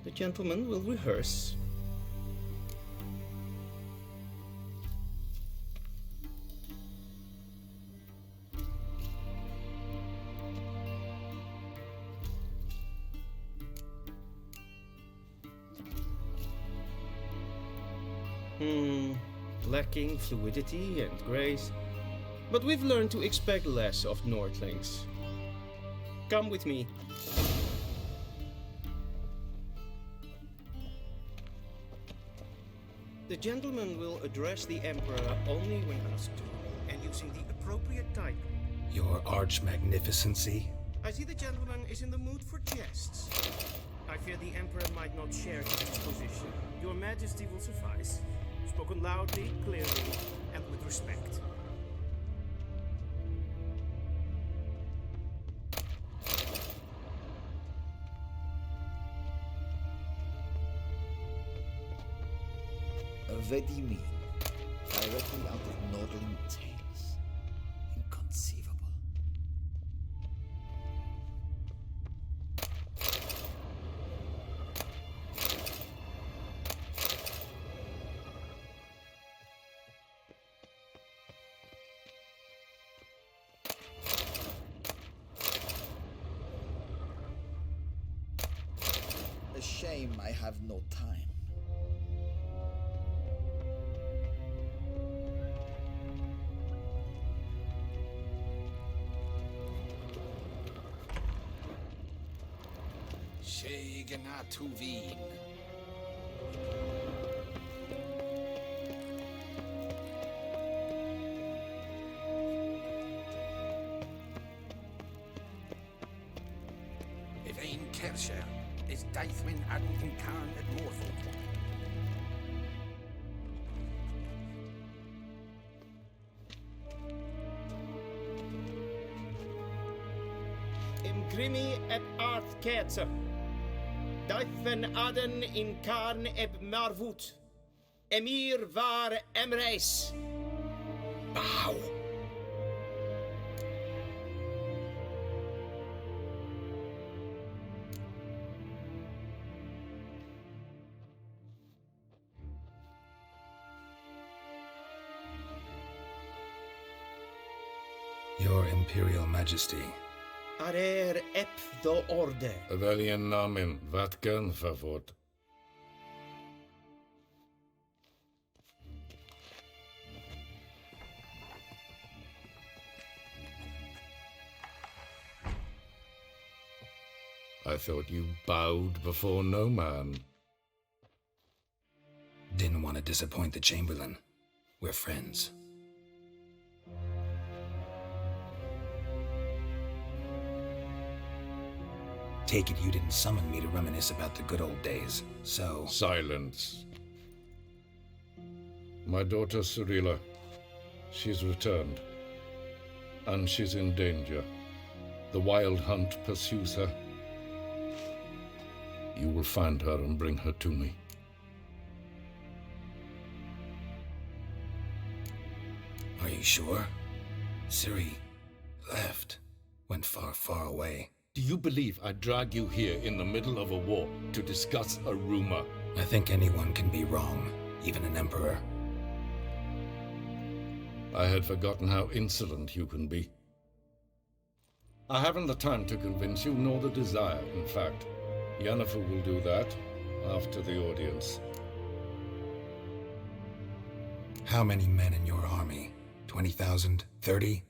Speaker 2: The gentleman will rehearse. Lacking fluidity and grace, but we've learned to expect less of Nordlings. Come with me. The gentleman will address the Emperor only when asked to, and using the appropriate title.
Speaker 1: Your arch-magnificency?
Speaker 2: I see the gentleman is in the mood for jests. I fear the Emperor might not share his disposition. Your Majesty will suffice. Spoken loudly, clearly, and with respect.
Speaker 14: What do you mean? Directly out of Nordling tales. Inconceivable. A shame I have no time.
Speaker 15: Wien. Yvain Kersher is Daithmin Adden Khan at Morford.
Speaker 2: Imgrimi eb art ketzer. Daithen Aden in Karn eb Marvut. Emir var Emreis. Bow.
Speaker 1: Your Imperial Majesty.
Speaker 2: Arer ep do orde.
Speaker 7: Weljen namen, wat kan favort? I thought you bowed before no man.
Speaker 1: Didn't want to disappoint the Chamberlain. We're friends. Take it you didn't summon me to reminisce about the good old days, so...
Speaker 7: Silence. My daughter Cyrilla, she's returned. And she's in danger. The wild hunt pursues her. You will find her and bring her to me.
Speaker 1: Are you sure? Ciri left. Went far, far away.
Speaker 7: Do you believe I'd drag you here in the middle of a war to discuss a rumor?
Speaker 1: I think anyone can be wrong, even an emperor.
Speaker 7: I had forgotten how insolent you can be. I haven't the time to convince you, nor the desire, in fact. Yennefer will do that after the audience.
Speaker 1: How many men in your army? 20,000? 30?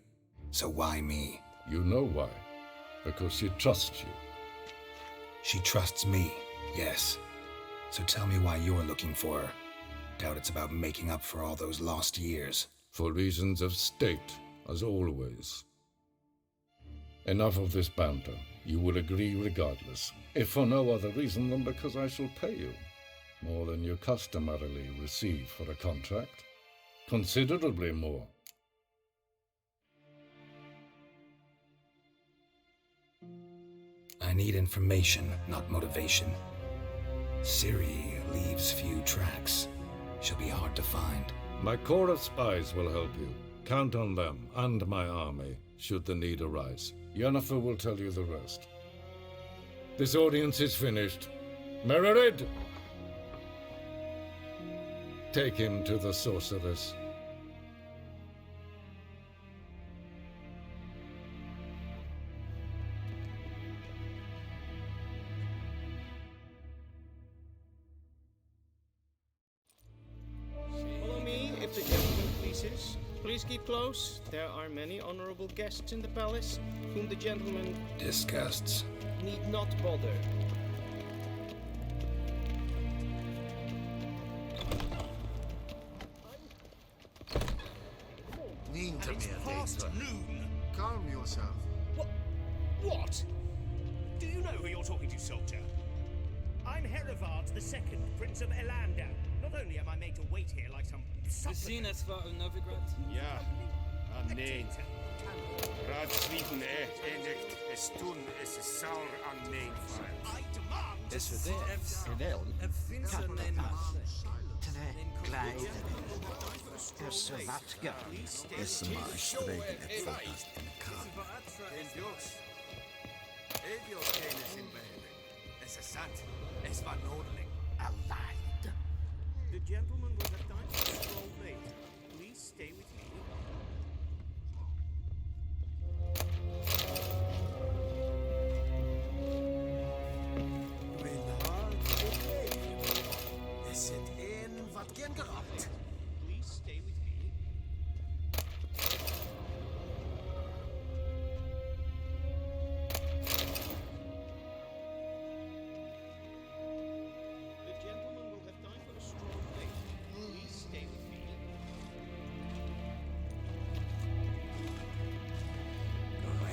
Speaker 1: So why me?
Speaker 16: You know why? Because she trusts you.
Speaker 1: She trusts me, yes. So tell me why you're looking for her. Doubt it's about making up for all those lost years.
Speaker 16: For reasons of state, as always. Enough of this banter. You will agree regardless, if for no other reason than because I shall pay you. More than you customarily receive for a contract. Considerably more.
Speaker 1: I need information, not motivation. Ciri leaves few tracks. She'll be hard to find.
Speaker 16: My corps of spies will help you. Count on them and my army, should the need arise. Yennefer will tell you the rest. This audience is finished. Mererid! Take him to the sorceress.
Speaker 17: Follow me, if the gentleman pleases. Please keep close. There are many honorable guests in the palace, whom the gentleman
Speaker 1: disgusts.
Speaker 17: Need not bother.
Speaker 5: It's past noon.
Speaker 18: Calm yourself.
Speaker 19: What? Do you know who you're talking to, soldier? I'm Herivard the Second, Prince of Elandau. Not only am I made to wait here like some
Speaker 13: Gezien es war in Novigrad?
Speaker 7: Ja, nee. Raadslieven echt es tun es saur an mijn
Speaker 19: I demand
Speaker 14: Es för det, kläder, vatka, smaksbrygget fast en kall.
Speaker 19: Es ist sant. Es war Nordling. Alive. The gentleman will have time to stroll late. Please stay with me.
Speaker 5: Es sind wat gern geraubt.
Speaker 19: Please stay with me. The gentleman will have time for a stroll late. Please stay with me.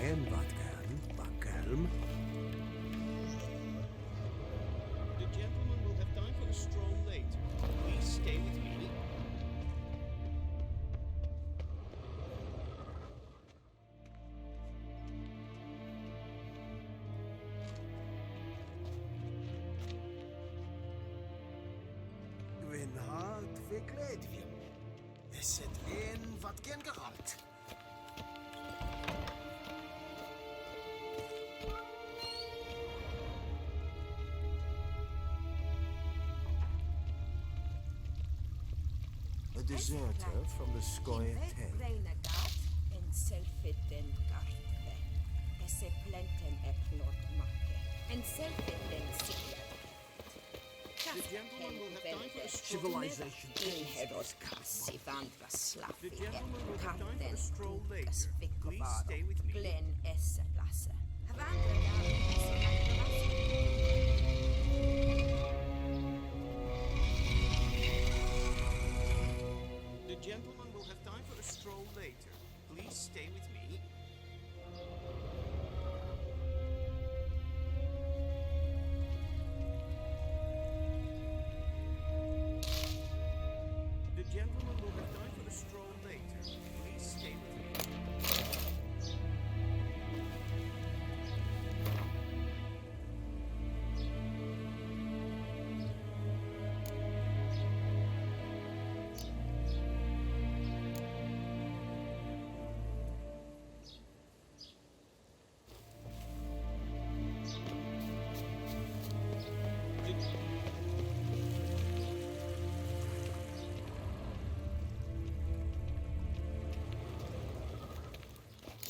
Speaker 14: Ren Vatkalm.
Speaker 19: The gentleman will have time for a stroll late. Please stay with me.
Speaker 5: Wenn halt verkleed wir. Es sind wat gern geraubt. A deserter from the Scoia Tent.
Speaker 3: En selfiten garpe. Esse plenten eplot make. En selfiten sikla.
Speaker 19: The gentleman will have time for a stroll.
Speaker 3: Civilization. Inheros kassi vandra slafi.
Speaker 19: The gentleman will have time for a
Speaker 3: Karten
Speaker 19: stroll later.
Speaker 3: lukas
Speaker 19: Please
Speaker 3: vikkovaro.
Speaker 19: stay with me.
Speaker 3: Glen esse plasse.
Speaker 19: The gentleman will have time for a stroll later. Please stay with me. The gentleman will have time for a stroll later. Please stay with me.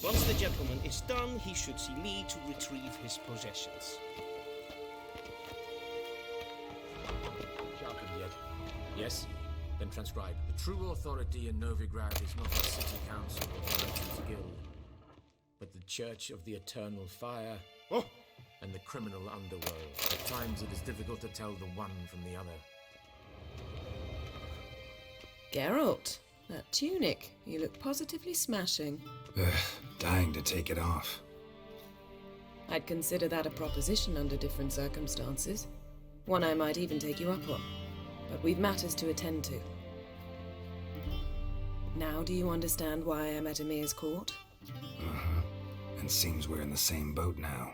Speaker 17: Once the gentleman is done, he should see me to retrieve his possessions.
Speaker 2: Sharpened yet? Yes? Then transcribe. The true authority in Novigrad is not the city council or the merchants guild, but the Church of the Eternal Fire
Speaker 7: Oh!
Speaker 2: and the criminal underworld. At times it is difficult to tell the one from the other.
Speaker 11: Geralt, that tunic. You look positively smashing.
Speaker 1: Dying to take it off.
Speaker 11: I'd consider that a proposition under different circumstances. One I might even take you up on. But we've matters to attend to. Now do you understand why I'm at Emir's court?
Speaker 1: Uh-huh. And seems we're in the same boat now.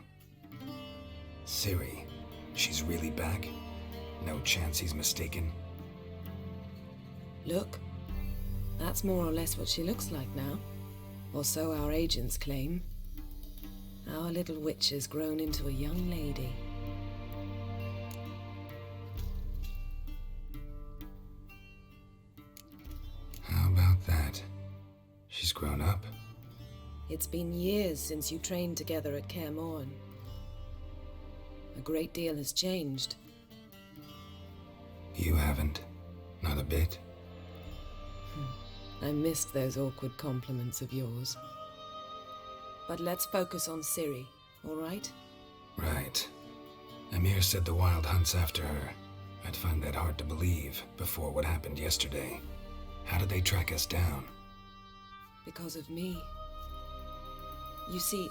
Speaker 1: Ciri, she's really back? No chance he's mistaken?
Speaker 11: Look, that's more or less what she looks like now. Or so our agents claim. Our little witch has grown into a young lady.
Speaker 1: How about that? She's grown up?
Speaker 11: It's been years since you trained together at Kaer Morhen. A great deal has changed.
Speaker 1: You haven't? Not a bit?
Speaker 11: I missed those awkward compliments of yours. But let's focus on Ciri, all right?
Speaker 1: Right. Emir said the Wild Hunt's after her. I'd find that hard to believe before what happened yesterday. How did they track us down?
Speaker 11: Because of me. You see,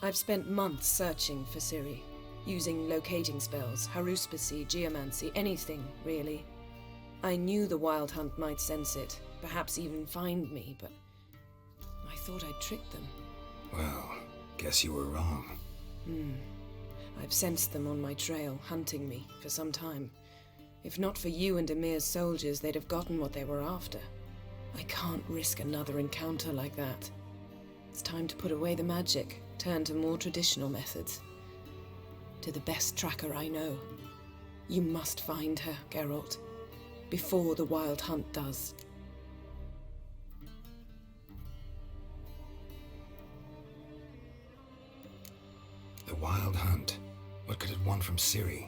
Speaker 11: I've spent months searching for Ciri, using locating spells, haruspicy, geomancy, anything, really. I knew the Wild Hunt might sense it, perhaps even find me, but I thought I'd tricked them.
Speaker 1: Well, guess you were wrong.
Speaker 11: I've sensed them on my trail, hunting me, for some time. If not for you and Emir's soldiers, they'd have gotten what they were after. I can't risk another encounter like that. It's time to put away the magic, turn to more traditional methods. To the best tracker I know. You must find her, Geralt, before the Wild Hunt does.
Speaker 1: The Wild Hunt? What could it want from Ciri?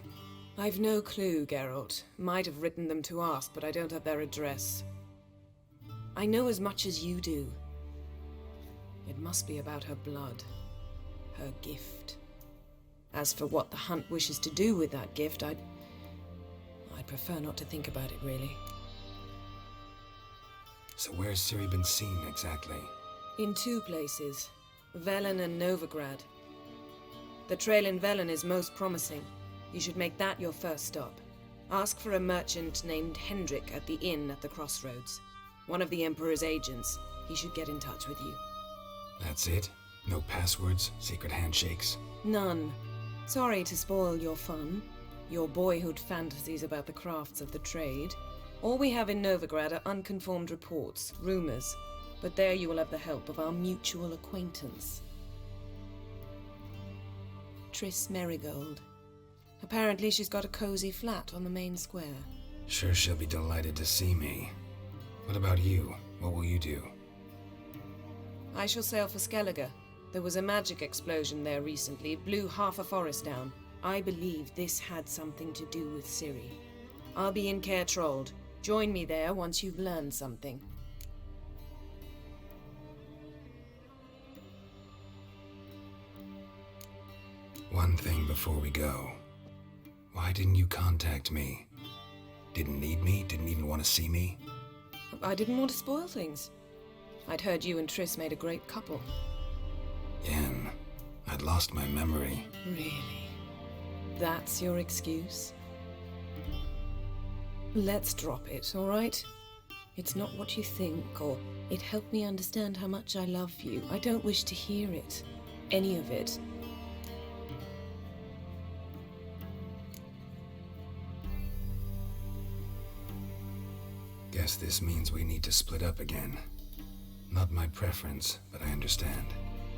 Speaker 11: I've no clue, Geralt. Might have written them to ask, but I don't have their address. I know as much as you do. It must be about her blood. Her gift. As for what the Hunt wishes to do with that gift, I'd prefer not to think about it, really.
Speaker 1: So where's Ciri been seen, exactly?
Speaker 11: In two places. Velen and Novigrad. The trail in Velen is most promising. You should make that your first stop. Ask for a merchant named Hendrik at the inn at the crossroads. One of the Emperor's agents. He should get in touch with you.
Speaker 1: That's it? No passwords, secret handshakes?
Speaker 11: None. Sorry to spoil your fun, your boyhood fantasies about the crafts of the trade. All we have in Novigrad are unconfirmed reports, rumors. But there you will have the help of our mutual acquaintance. Triss Merigold. Apparently she's got a cozy flat on the main square.
Speaker 1: Sure she'll be delighted to see me. What about you? What will you do?
Speaker 11: I shall sail for Skellige. There was a magic explosion there recently. It blew half a forest down. I believe this had something to do with Ciri. I'll be in Caer Trold. Join me there once you've learned something.
Speaker 1: One thing before we go. Why didn't you contact me? Didn't need me? Didn't even want to see me?
Speaker 11: I didn't want to spoil things. I'd heard you and Triss made a great couple.
Speaker 1: Yen, I'd lost my memory.
Speaker 11: Really? That's your excuse? Let's drop it, all right? It's not what you think, or it helped me understand how much I love you. I don't wish to hear it. Any of it.
Speaker 1: Guess this means we need to split up again. Not my preference, but I understand.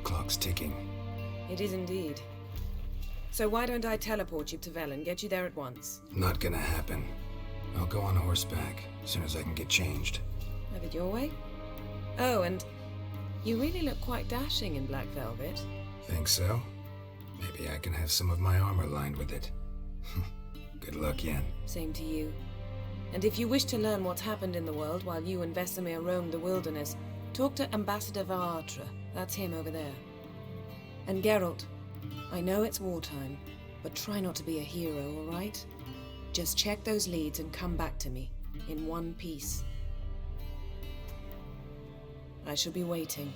Speaker 1: Clock's ticking.
Speaker 11: It is indeed. So why don't I teleport you to Velen, get you there at once?
Speaker 1: Not gonna happen. I'll go on horseback, as soon as I can get changed.
Speaker 11: Have it your way? Oh, and you really look quite dashing in black velvet.
Speaker 1: Think so? Maybe I can have some of my armor lined with it. Good luck, Yen.
Speaker 11: Same to you. And if you wish to learn what's happened in the world while you and Vizimer roamed the wilderness, talk to Ambassador Vaatra. That's him over there. And Geralt, I know it's wartime, but try not to be a hero, all right? Just check those leads and come back to me, in one piece. I shall be waiting.